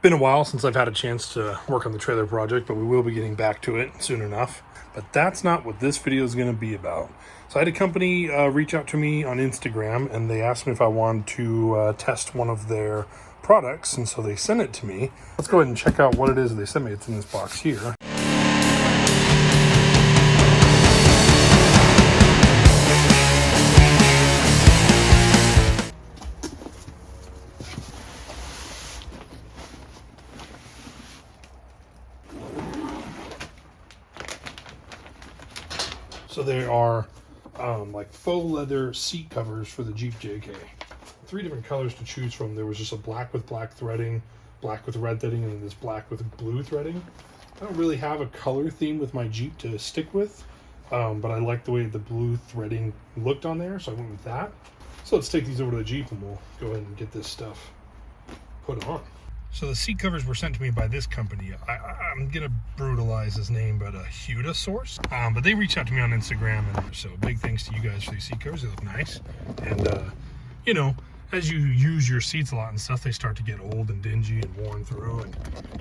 been a while since I've had a chance to work on the trailer project, but we will be getting back to it soon enough. But that's not what this video is going to be about. So I had a company reach out to me on Instagram, and they asked me if I wanted to test one of their products, and so they sent it to me. Let's go ahead and check out what it is they sent me. It's in this box here. So they are like faux leather seat covers for the Jeep JK. 3 different colors to choose from. There was just a black with black threading, black with red threading, and then this black with blue threading. I don't really have a color theme with my Jeep to stick with, but I like the way the blue threading looked on there, so I went with that. So let's take these over to the Jeep and we'll go ahead and get this stuff put on. So the seat covers were sent to me by this company. I'm gonna brutalize his name, but HuidaSource. But they reached out to me on Instagram, and so big thanks to you guys for these seat covers. They look nice, and you know, as you use your seats a lot and stuff, they start to get old and dingy and worn through. And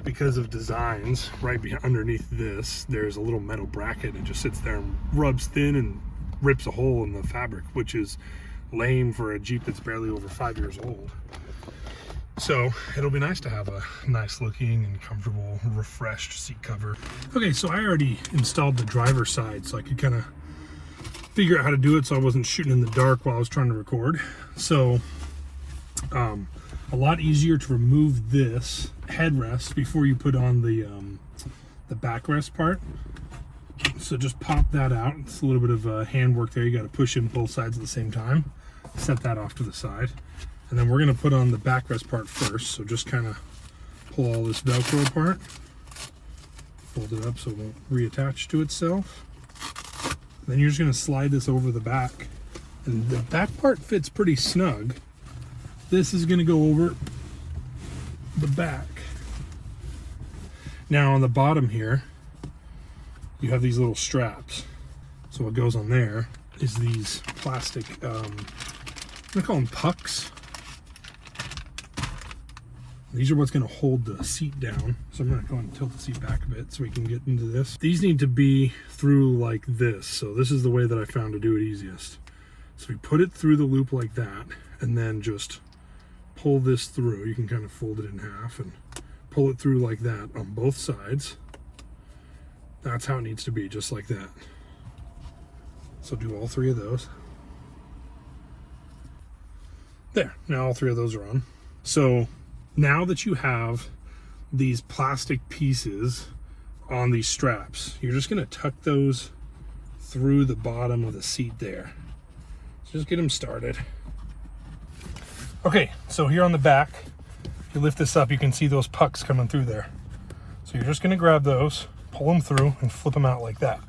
because of designs, right underneath this, there's a little metal bracket, and it just sits there and rubs thin and rips a hole in the fabric, which is lame for a Jeep that's barely over 5 years old. So it'll be nice to have a nice looking and comfortable, refreshed seat cover. Okay, so I already installed the driver's side so I could kind of figure out how to do it so I wasn't shooting in the dark while I was trying to record. So a lot easier to remove this headrest before you put on the backrest part. So just pop that out. It's a little bit of handwork there. You got to push in both sides at the same time. Set that off to the side. And then we're going to put on the backrest part first. So just kind of pull all this Velcro apart. Fold it up so it won't reattach to itself. Then you're just going to slide this over the back. And the back part fits pretty snug. This is going to go over the back. Now on the bottom here, you have these little straps. So what goes on there is these plastic, I'm going to call them pucks. These are what's going to hold the seat down. So I'm going to go and tilt the seat back a bit so we can get into this. These need to be through like this. So this is the way that I found to do it easiest. So we put it through the loop like that, and then just pull this through. You can kind of fold it in half and pull it through like that on both sides. That's how it needs to be, just like that. So do all 3 of those. There, now all 3 of those are on. So now that you have these plastic pieces on these straps, you're just going to tuck those through the bottom of the seat there. So just get them started. Okay, so here on the back, if you lift this up, you can see those pucks coming through there. So you're just going to grab those, pull them through, and flip them out like that.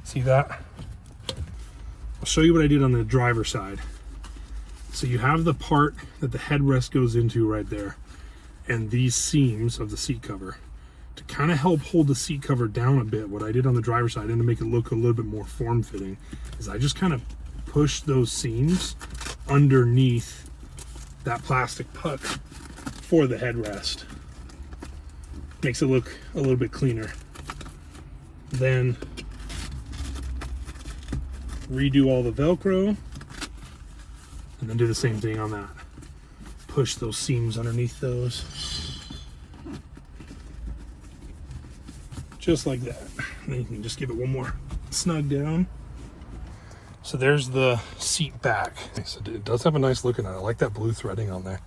See that? I'll show you what I did on the driver's side. So you have the part that the headrest goes into right there, and these seams of the seat cover. To kind of help hold the seat cover down a bit, what I did on the driver's side, and to make it look a little bit more form-fitting, is I just kind of push those seams underneath that plastic puck for the headrest. Makes it look a little bit cleaner. Then redo all the Velcro, and then do the same thing on that. Push those seams underneath those. Just like that. And then you can just give it one more snug down. So there's the seat back. So it does have a nice look in it. I like that blue threading on there.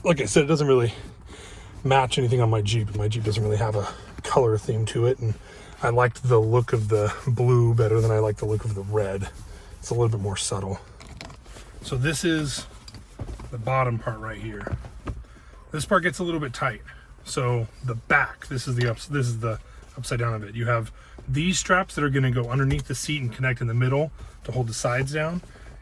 Like I said, it doesn't really match anything on my Jeep. My Jeep doesn't really have a color theme to it, and I liked the look of the blue better than I like the look of the red. It's a little bit more subtle. So this is the bottom part right here. This part gets a little bit tight. So the back, this is the upside down of it. You have these straps that are going to go underneath the seat and connect in the middle to hold the sides down.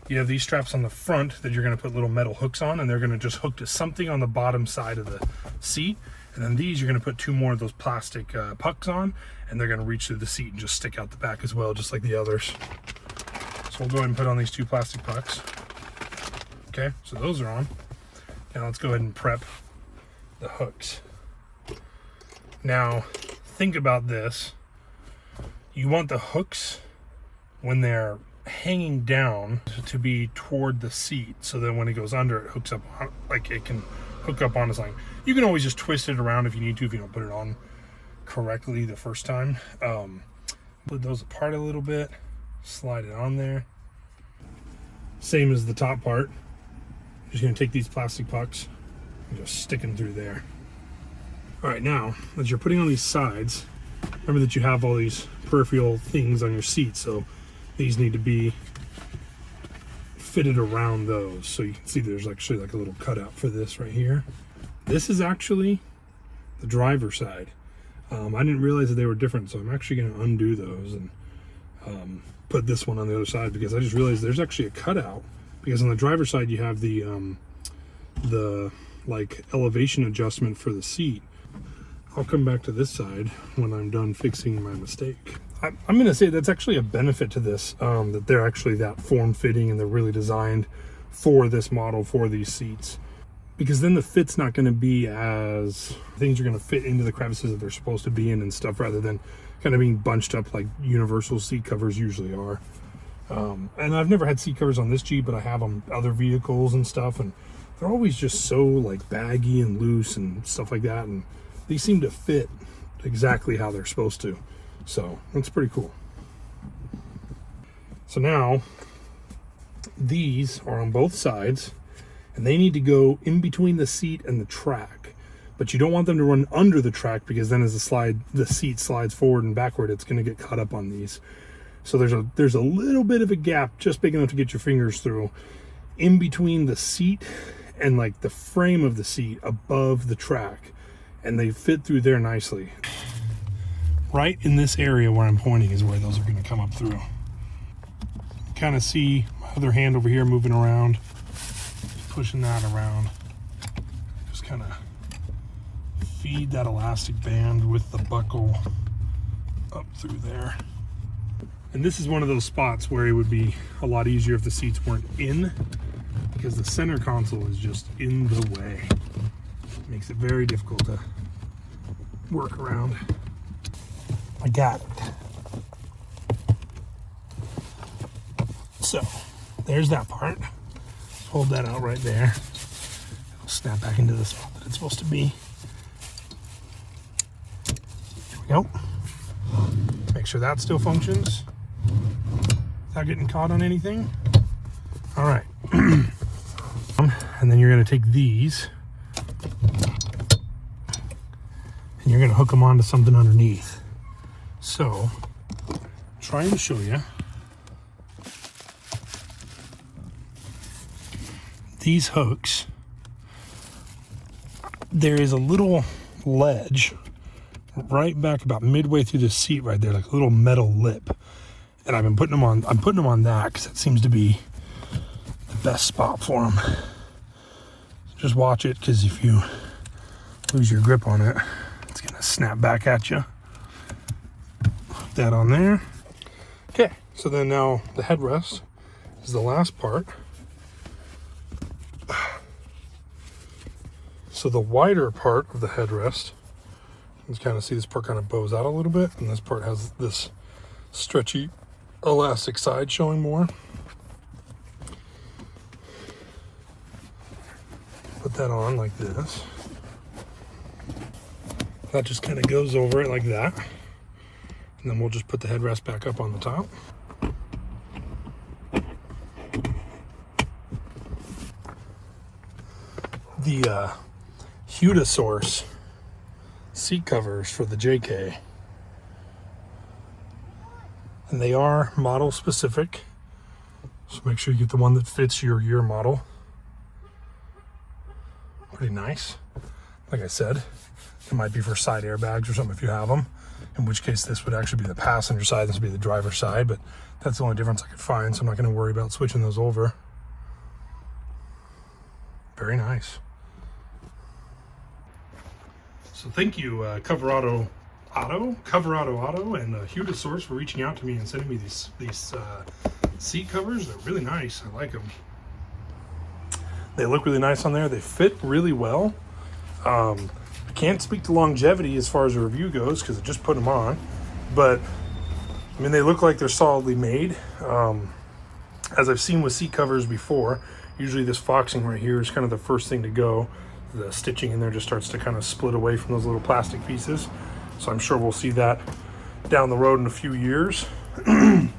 You have these straps on the front that you're going to put little metal hooks on, and they're going to just hook to something on the bottom side of the seat. And then these, you're going to put 2 more of those plastic pucks on, and they're going to reach through the seat and just stick out the back as well, just like the others. So we'll go ahead and put on these 2 plastic pucks. Okay, so those are on. Now let's go ahead and prep the hooks. Now, think about this. You want the hooks, when they're hanging down, to be toward the seat, so that when it goes under, it hooks up, like it can hook up on the line. You can always just twist it around if you need to, if you don't put it on correctly the first time. Put those apart a little bit, slide it on there. Same as the top part. Just gonna take these plastic pucks and just stick them through there. All right, now, as you're putting on these sides, remember that you have all these peripheral things on your seat, so these need to be fitted around those. So you can see there's actually like a little cutout for this right here. This is actually the driver's side. I didn't realize that they were different, so I'm actually gonna undo those and put this one on the other side, because I just realized there's actually a cutout, because on the driver's side you have the like elevation adjustment for the seat. I'll come back to this side when I'm done fixing my mistake. I'm going to say that's actually a benefit to this, that they're actually that form-fitting and they're really designed for this model, for these seats. Because then the fit's not going to be as... things are going to fit into the crevices that they're supposed to be in and stuff, rather than kind of being bunched up like universal seat covers usually are. And I've never had seat covers on this Jeep, but I have on other vehicles and stuff, and they're always just so like baggy and loose and stuff like that, and these seem to fit exactly how they're supposed to. So that's pretty cool. So now these are on both sides, and they need to go in between the seat and the track, but you don't want them to run under the track, because then as the seat slides forward and backward, it's going to get caught up on these. So there's a little bit of a gap, just big enough to get your fingers through, in between the seat and like the frame of the seat above the track, and they fit through there nicely. Right in this area where I'm pointing is where those are going to come up through. Kind of see my other hand over here moving around, pushing that around. Just kind of feed that elastic band with the buckle up through there. And this is one of those spots where it would be a lot easier if the seats weren't in, because the center console is just in the way. It makes it very difficult to work around. I got it. So there's that part. Hold that out right there. It'll snap back into the spot that it's supposed to be. There we go. Make sure that still functions without getting caught on anything. All right. And then you're going to take these and you're going to hook them onto something underneath. So, trying to show you, these hooks, there is a little ledge right back about midway through the seat right there, like a little metal lip. And I'm putting them on that because that seems to be the best spot for them. Just watch it, because if you lose your grip on it, it's gonna snap back at you. Put that on there. Okay, so then now the headrest is the last part. So the wider part of the headrest, you can kind of see this part kind of bows out a little bit, and this part has this stretchy elastic side showing more. Put that on like this. That just kind of goes over it like that. And then we'll just put the headrest back up on the top. The HuidaSource seat covers for the JK. And they are model specific. So make sure you get the one that fits your year model. Pretty nice. Like I said, it might be for side airbags or something if you have them, in which case this would actually be the passenger side, this would be the driver's side, but that's the only difference I could find, so I'm not going to worry about switching those over. Very nice. So thank you, Coverado Auto, and HuidaSource for reaching out to me and sending me these seat covers. They're really nice. I like them. They look really nice on there. They fit really well. I can't speak to longevity as far as the review goes because I just put them on, but I mean, they look like they're solidly made. As I've seen with seat covers before, usually this foxing right here is kind of the first thing to go. The stitching in there just starts to kind of split away from those little plastic pieces. So I'm sure we'll see that down the road in a few years. And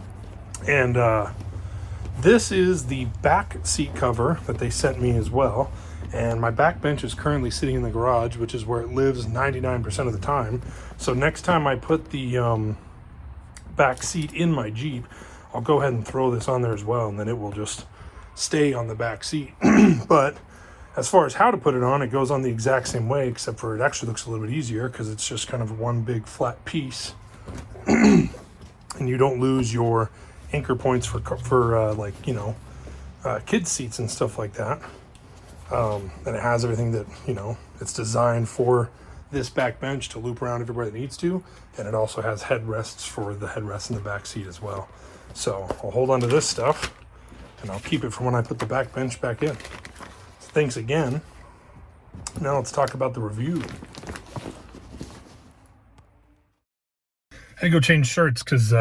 this is the back seat cover that they sent me as well. And my back bench is currently sitting in the garage, which is where it lives 99% of the time. So next time I put the back seat in my Jeep, I'll go ahead and throw this on there as well, and then it will just stay on the back seat. But as far as how to put it on, it goes on the exact same way, except for it actually looks a little bit easier because it's just kind of one big flat piece. And you don't lose your anchor points for like, you know, kids seats and stuff like that. And it has everything that, you know, it's designed for this back bench to loop around everywhere it needs to. And it also has headrests for the headrests in the back seat as well. So I'll hold on to this stuff and I'll keep it for when I put the back bench back in. So thanks again. Now let's talk about the review. I had to go change shirts because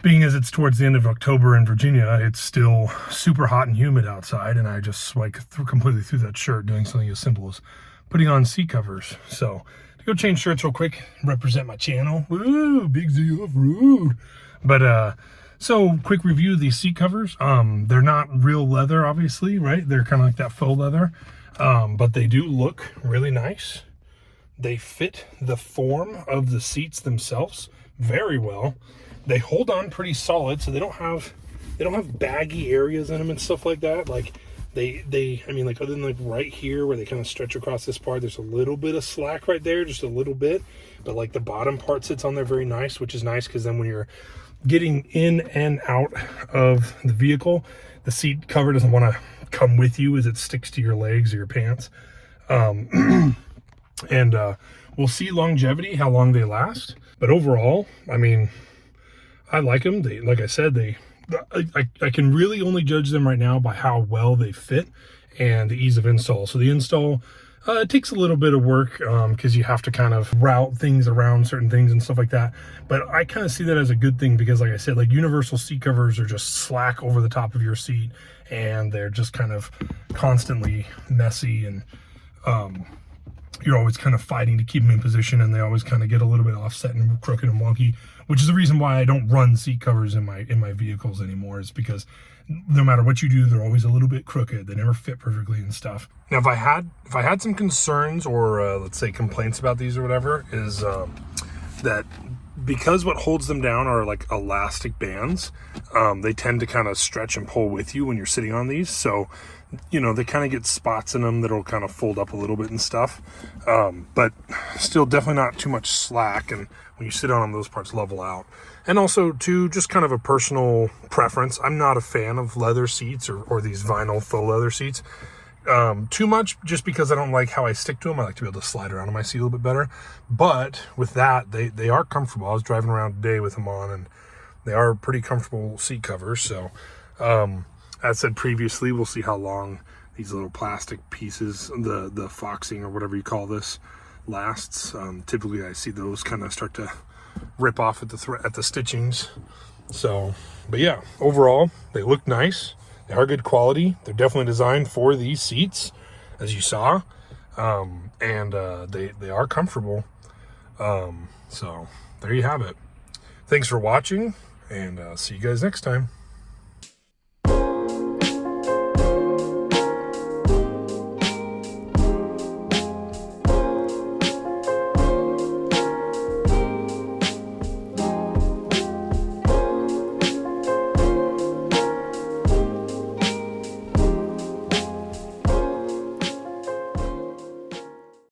being as it's towards the end of October in Virginia, it's still super hot and humid outside, and I just like completely threw that shirt doing something as simple as putting on seat covers. So to go change shirts real quick, represent my channel. Woo, Big Z Off-Road. But so quick review of these seat covers. They're not real leather, obviously, right? They're kind of like that faux leather, but they do look really nice. They fit the form of the seats themselves very well. They hold on pretty solid, so they don't have baggy areas in them and stuff like that. Like I mean, like other than like right here where they kind of stretch across this part, there's a little bit of slack right there, just a little bit. But like the bottom part sits on there very nice, which is nice because then when you're getting in and out of the vehicle, the seat cover doesn't want to come with you as it sticks to your legs or your pants. And we'll see longevity, how long they last. But overall, I mean, I like them. They, like I said, I can really only judge them right now by how well they fit and the ease of install. So the install, it takes a little bit of work because you have to kind of route things around certain things and stuff like that. But I kind of see that as a good thing because, like I said, like universal seat covers are just slack over the top of your seat and they're just kind of constantly messy, and you're always kind of fighting to keep them in position, and they always kind of get a little bit offset and crooked and wonky, which is the reason why I don't run seat covers in my vehicles anymore, is because no matter what you do, they're always a little bit crooked. They never fit perfectly and stuff. Now, if I had some concerns or let's say complaints about these or whatever, is that because what holds them down are like elastic bands, they tend to kind of stretch and pull with you when you're sitting on these. So, you know, they kind of get spots in them that'll kind of fold up a little bit and stuff. But still definitely not too much slack. And when you sit on them, those parts level out. And also, too, just kind of a personal preference. I'm not a fan of leather seats or these vinyl faux leather seats too much, just because I don't like how I stick to them. I like to be able to slide around in my seat a little bit better. But with that, they are comfortable. I was driving around today with them on, and they are pretty comfortable seat covers. So, as said previously, we'll see how long these little plastic pieces, the foxing or whatever you call this, lasts. Typically, I see those kind of start to rip off at the stitchings. So, but yeah, overall, they look nice. They are good quality. They're definitely designed for these seats, as you saw, and they are comfortable. So there you have it. Thanks for watching, and see you guys next time.